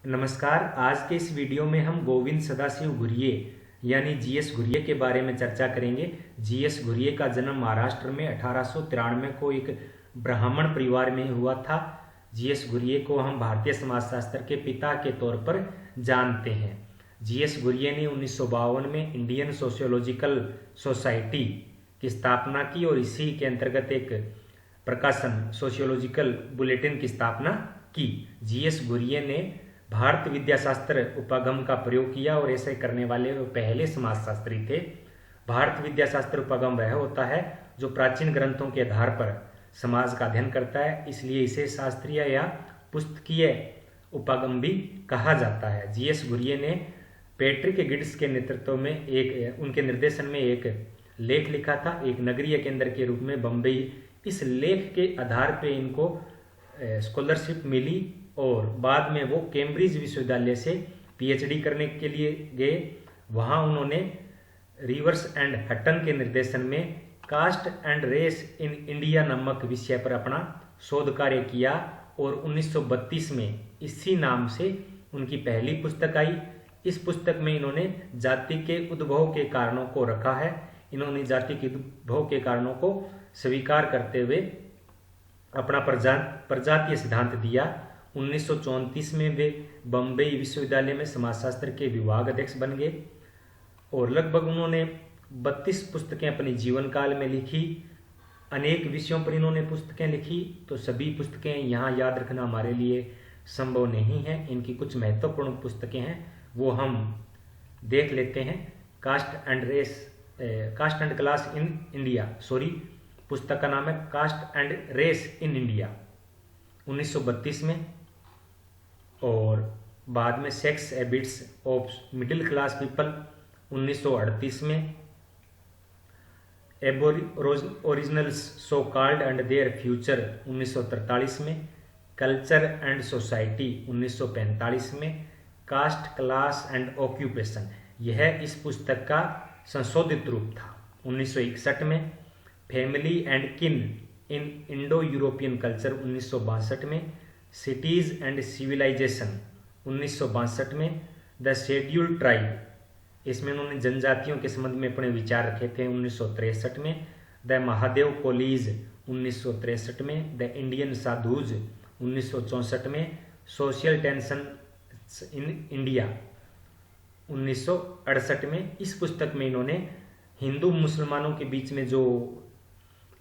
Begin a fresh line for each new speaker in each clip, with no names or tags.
नमस्कार। आज के इस वीडियो में हम गोविंद सदाशिव घुरिये यानी जीएस घुरिये के बारे में चर्चा करेंगे। जीएस घुरिये का जन्म महाराष्ट्र में 1893 को एक ब्राह्मण परिवार में हुआ था। जीएस घुरिये को हम भारतीय समाजशास्त्र के पिता के तौर पर जानते हैं। जीएस घुरिये ने 1952 में इंडियन सोशियोलॉजिकल सोसाइटी की स्थापना की और इसी के अंतर्गत एक प्रकाशन सोशियोलॉजिकल बुलेटिन की स्थापना की। जीएस घुरिये ने भारत विद्याशास्त्र उपागम का प्रयोग किया और ऐसे करने वाले वो पहले समाजशास्त्री थे। भारत विद्याशास्त्र उपागम वह होता है जो प्राचीन ग्रंथों के आधार पर समाज का अध्ययन करता है, इसलिए इसे शास्त्रीय या पुस्तकीय उपागम भी कहा जाता है। जीएस घुरिये ने पैट्रिक गिड्स के नेतृत्व में उनके निर्देशन में एक लेख लिखा था, एक नगरीय केंद्र के रूप में बम्बई। इस लेख के आधार पर इनको स्कॉलरशिप मिली और बाद में वो कैम्ब्रिज विश्वविद्यालय से पीएचडी करने के लिए गए। वहाँ उन्होंने रिवर्स एंड हटन के निर्देशन में caste and race in India नामक विषय पर अपना शोध कार्य किया और 1932 में इसी नाम से उनकी पहली पुस्तक आई। इस पुस्तक में इन्होंने जाति के उद्भव के कारणों को रखा है। इन्होंने जाति के उद्भव के कारणों को स्वीकार करते हुए अपना प्रजातीय सिद्धांत दिया। 1934 में वे बम्बई विश्वविद्यालय में समाजशास्त्र के विभाग अध्यक्ष बन गए और लगभग उन्होंने 32 पुस्तकें अपने जीवन काल में लिखी। अनेक विषयों पर इन्होंने पुस्तकें लिखी, तो सभी पुस्तकें यहाँ याद रखना हमारे लिए संभव नहीं है। इनकी कुछ महत्वपूर्ण पुस्तकें हैं, वो हम देख लेते हैं। Caste and class in India, पुस्तक का नाम है caste and race in India 1932 में, और बाद में sex habits of middle class people 1938 में, originals so called and their future 1943 में, कल्चर एंड सोसाइटी 1945 में, कास्ट क्लास एंड ऑक्यूपेशन यह इस पुस्तक का संशोधित रूप था 1961 में, फैमिली एंड किन इन इंडो यूरोपियन कल्चर 1962 में, सिटीज एंड सिविलाइजेशन 1962 में, द शेड्यूल्ड ट्राइब इसमें उन्होंने जनजातियों के संबंध में अपने विचार रखे थे 1963 में, द महादेव कॉलेज 1963 में, द इंडियन साधुज 1964 में, सोशल टेंशन इन इंडिया 1968 में। इस पुस्तक में इन्होंने हिंदू मुसलमानों के बीच में जो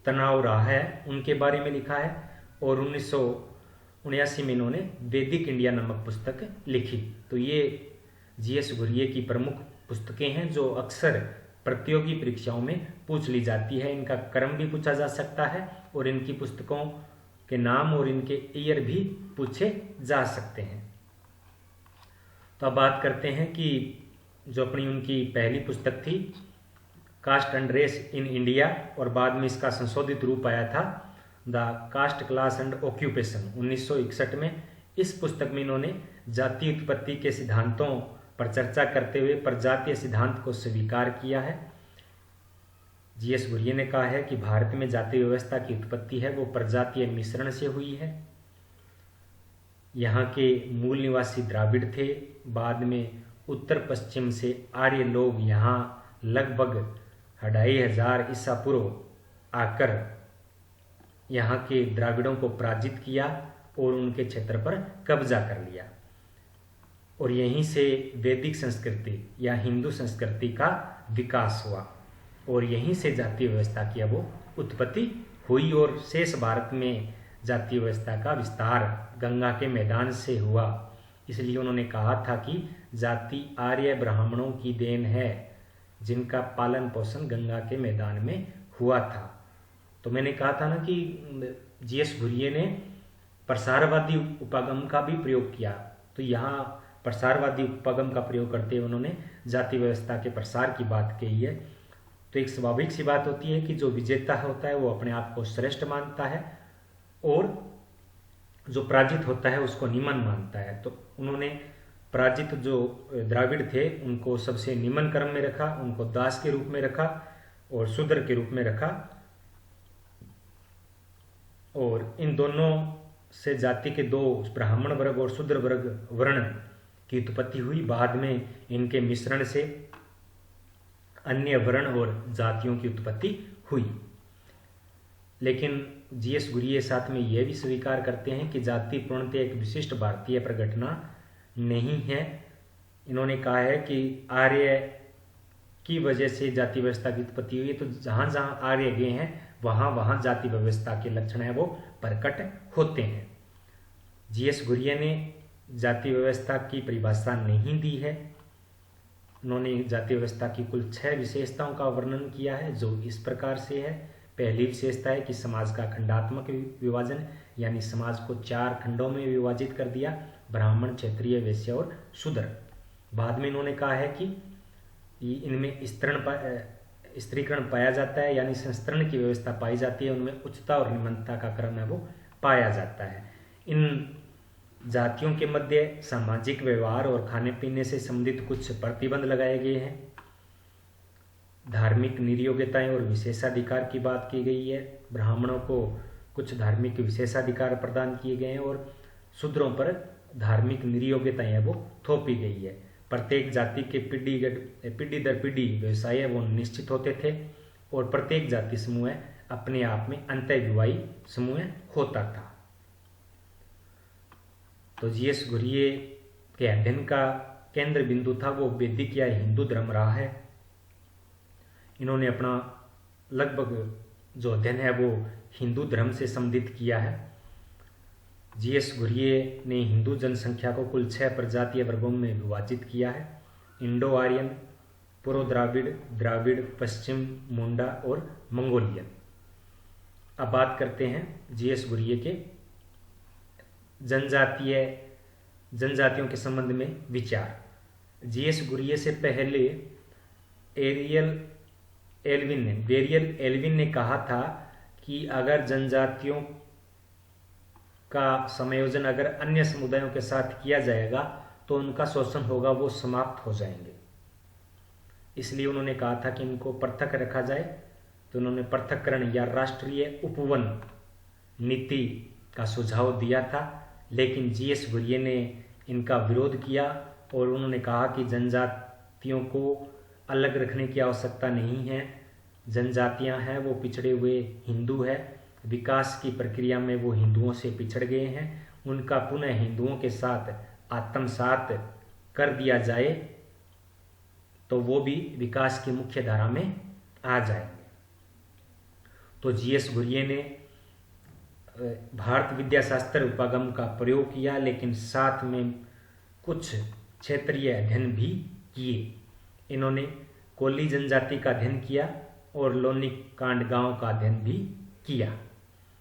तनाव रहा है उनके बारे में लिखा है और 1979 में इन्होंने वैदिक इंडिया नामक पुस्तक लिखी। तो ये जीएस घुरिये की प्रमुख पुस्तकें हैं जो अक्सर प्रतियोगी परीक्षाओं में पूछ ली जाती है। इनका क्रम भी पूछा जा सकता है और इनकी पुस्तकों के नाम और इनके ईयर भी पूछे जा सकते हैं। तो अब बात करते हैं कि जो अपनी उनकी पहली पुस्तक थी caste and race in India और बाद में इसका संशोधित रूप आया था the caste class and occupation 1961 में। इस पुस्तक में इन्होंने जातीय उत्पत्ति के सिद्धांतों पर चर्चा करते हुए प्रजातीय सिद्धांत को स्वीकार किया है। जीएस घुरिये ने कहा है कि भारत में जातीय व्यवस्था की उत्पत्ति है वो प्रजातीय मिश्रण से हुई है। यहाँ के मूल निवासी द्राविड़ थे, बाद में उत्तर पश्चिम से आर्य लोग यहाँ लगभग 2500 ईसा पूर्व आकर यहाँ के द्राविड़ों को पराजित किया और उनके क्षेत्र पर कब्जा कर लिया और यहीं से वैदिक संस्कृति या हिंदू संस्कृति का विकास हुआ और यहीं से जातीय व्यवस्था की वो उत्पत्ति हुई और शेष भारत में जातीय व्यवस्था का विस्तार गंगा के मैदान से हुआ। इसलिए उन्होंने कहा था कि जाति आर्य ब्राह्मणों की देन है जिनका पालन पोषण गंगा के मैदान में हुआ था। तो मैंने कहा था ना कि जीएस घुरिये ने प्रसारवादी उपागम का भी प्रयोग किया, तो यहाँ प्रसारवादी उपागम का प्रयोग करते हुए उन्होंने जाति व्यवस्था के प्रसार की बात कही है। तो एक स्वाभाविक सी बात होती है कि जो विजेता होता है वो अपने आप को श्रेष्ठ मानता है और जो पराजित होता है उसको निम्न मानता है। तो उन्होंने पराजित जो द्राविड़ थे उनको सबसे निम्न क्रम में रखा, उनको दास के रूप में रखा और शूद्र के रूप में रखा और इन दोनों से जाति के दो ब्राह्मण वर्ग और शूद्र वर्ग वर्ण की उत्पत्ति हुई। बाद में इनके मिश्रण से अन्य वर्ण और जातियों की उत्पत्ति हुई। लेकिन जीएस गुरिये साथ में यह भी स्वीकार करते हैं कि जाति पूर्णतः एक विशिष्ट भारतीय प्रघटना नहीं है। इन्होंने कहा है कि आर्य की वजह से जाति व्यवस्था की उत्पत्ति हुई, तो जहाँ जहाँ आर्य गए हैं वहाँ वहाँ जाति व्यवस्था के लक्षण है वो प्रकट होते हैं। जीएस गुरिये ने जाति व्यवस्था की परिभाषा नहीं दी है। उन्होंने जाति व्यवस्था की कुल 6 विशेषताओं का वर्णन किया है, जो इस प्रकार से है। पहली विशेषता है कि समाज का खंडात्मक विभाजन, यानी समाज को 4 खंडों में विभाजित कर दिया, ब्राह्मण, क्षत्रिय, वैश्य और शूद्र। बाद में इन्होंने कहा है कि इनमें स्त्रीकरण पाया जाता है, यानी संस्तरण की व्यवस्था पाई जाती है, उनमें उच्चता और निम्नता का क्रम है वो पाया जाता है। इन जातियों के मध्य सामाजिक व्यवहार और खाने पीने से संबंधित कुछ प्रतिबंध लगाए गए हैं। धार्मिक निर्योग्यताएं और विशेषाधिकार की बात की गई है। ब्राह्मणों को कुछ धार्मिक विशेषाधिकार प्रदान किए गए हैं और शूद्रों पर धार्मिक निर्योग्यताएं वो थोपी गई है। प्रत्येक जाति के पीढ़ी दर पीढ़ी व्यवसाय वो निश्चित होते थे और प्रत्येक जाति समूह अपने आप में अंतःविवाही समूह होता था। तो जीएस गुरिये के अध्ययन का केंद्र बिंदु था वो वैदिक या हिंदू धर्म रहा है। इन्होंने अपना लगभग जो अध्ययन है वो हिंदू धर्म से संबंधित किया है। जीएस गुरिये ने हिंदू जनसंख्या को कुल 6 प्रजातीय वर्गों में विभाजित किया है। इंडो आर्यन, पूर्व द्राविड़, द्राविड़, पश्चिम मुंडा और मंगोलियन। अब बात करते हैं जीएस गुरिये के जनजातियों के संबंध में विचार। जीएस गुरिये से पहले बेरियल एल्विन ने कहा था कि अगर जनजातियों का समायोजन अगर अन्य समुदायों के साथ किया जाएगा तो उनका शोषण होगा, वो समाप्त हो जाएंगे। इसलिए उन्होंने कहा था कि इनको पृथक रखा जाए। तो उन्होंने पृथक्करण या राष्ट्रीय उपवन नीति का सुझाव दिया था, लेकिन जीएस गुरिये ने इनका विरोध किया और उन्होंने कहा कि जनजातियों को अलग रखने की आवश्यकता नहीं है। जनजातियां हैं वो पिछड़े हुए हिंदू है, विकास की प्रक्रिया में वो हिंदुओं से पिछड़ गए हैं, उनका पुनः हिंदुओं के साथ आत्मसात कर दिया जाए तो वो भी विकास की मुख्य धारा में आ जाएंगे। तो जीएस गुरिये ने भारत विद्याशास्त्र उपागम का प्रयोग किया, लेकिन साथ में कुछ क्षेत्रीय अध्ययन भी किए। इन्होंने कोली जनजाति का अध्ययन किया और लोनिक कांड गांव का अध्ययन भी किया।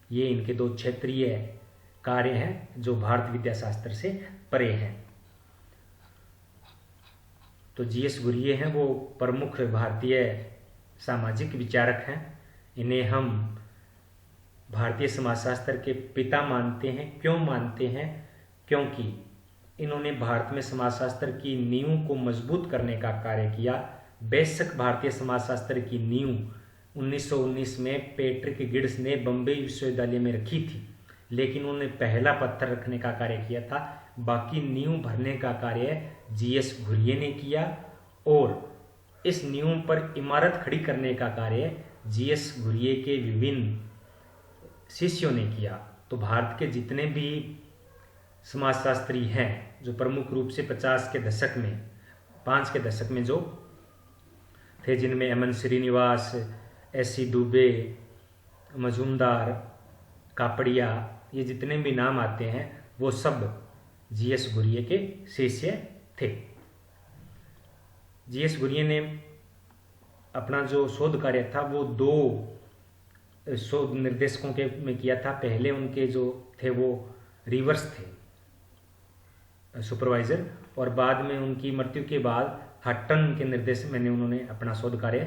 ये इनके 2 क्षेत्रीय कार्य हैं जो भारत विद्याशास्त्र से परे हैं। तो जीएस गुरिये हैं वो प्रमुख भारतीय सामाजिक विचारक हैं। इन्हें हम भारतीय समाजशास्त्र के पिता मानते हैं। क्यों मानते हैं? क्योंकि इन्होंने भारत में समाजशास्त्र की नींव को मजबूत करने का कार्य किया। बेशक भारतीय समाजशास्त्र की नींव 1919 में पैट्रिक गिड्स ने बम्बई विश्वविद्यालय में रखी थी, लेकिन उन्होंने पहला पत्थर रखने का कार्य किया था। बाकी नींव भरने का कार्य जीएस गुरिये ने किया और इस नींव पर इमारत खड़ी करने का कार्य जीएस गुरिये के विभिन्न शिष्यों ने किया। तो भारत के जितने भी समाजशास्त्री हैं जो प्रमुख रूप से 5 के दशक में जो थे, जिनमें एमएन श्रीनिवास, एससी दुबे, मजूमदार, कापड़िया, ये जितने भी नाम आते हैं वो सब जीएस गुरिये के शिष्य थे। जीएस गुरिये ने अपना जो शोध कार्य था वो 2 शोध निर्देशकों के में किया था। पहले उनके जो थे वो रिवर्स थे, सुपरवाइजर, और बाद में उनकी मृत्यु के बाद हट्टन के निर्देश में उन्होंने अपना शोध कार्य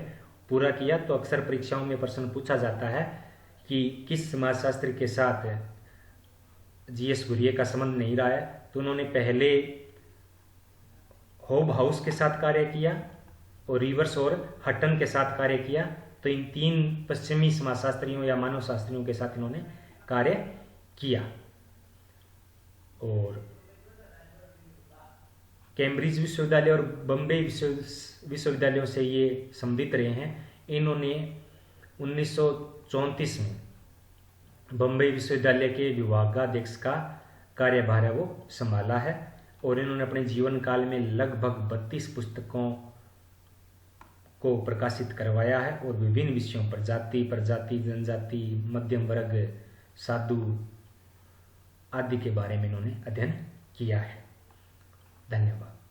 पूरा किया। तो अक्सर परीक्षाओं में प्रश्न पूछा जाता है कि किस समाजशास्त्री के साथ जीएस गुरिये का संबंध नहीं रहा है। तो उन्होंने पहले होब हाउस के साथ कार्य किया और रिवर्स और हट्टन के साथ कार्य किया। तो इन 3 पश्चिमी समाजशास्त्रियों या मानव शास्त्रियों के साथ इन्होंने कार्य किया। और कैम्ब्रिज विश्वविद्यालय और बम्बई विश्वविद्यालयों से ये संबंधित रहे हैं। इन्होंने 1934 में बम्बई विश्वविद्यालय के विभागाध्यक्ष का कार्यभार है वो संभाला है और इन्होंने अपने जीवन काल में लगभग 32 पुस्तकों को प्रकाशित करवाया है और विभिन्न विषयों पर जाति, प्रजाति, जनजाति, मध्यम वर्ग, साधु आदि के बारे में इन्होंने अध्ययन किया है। धन्यवाद।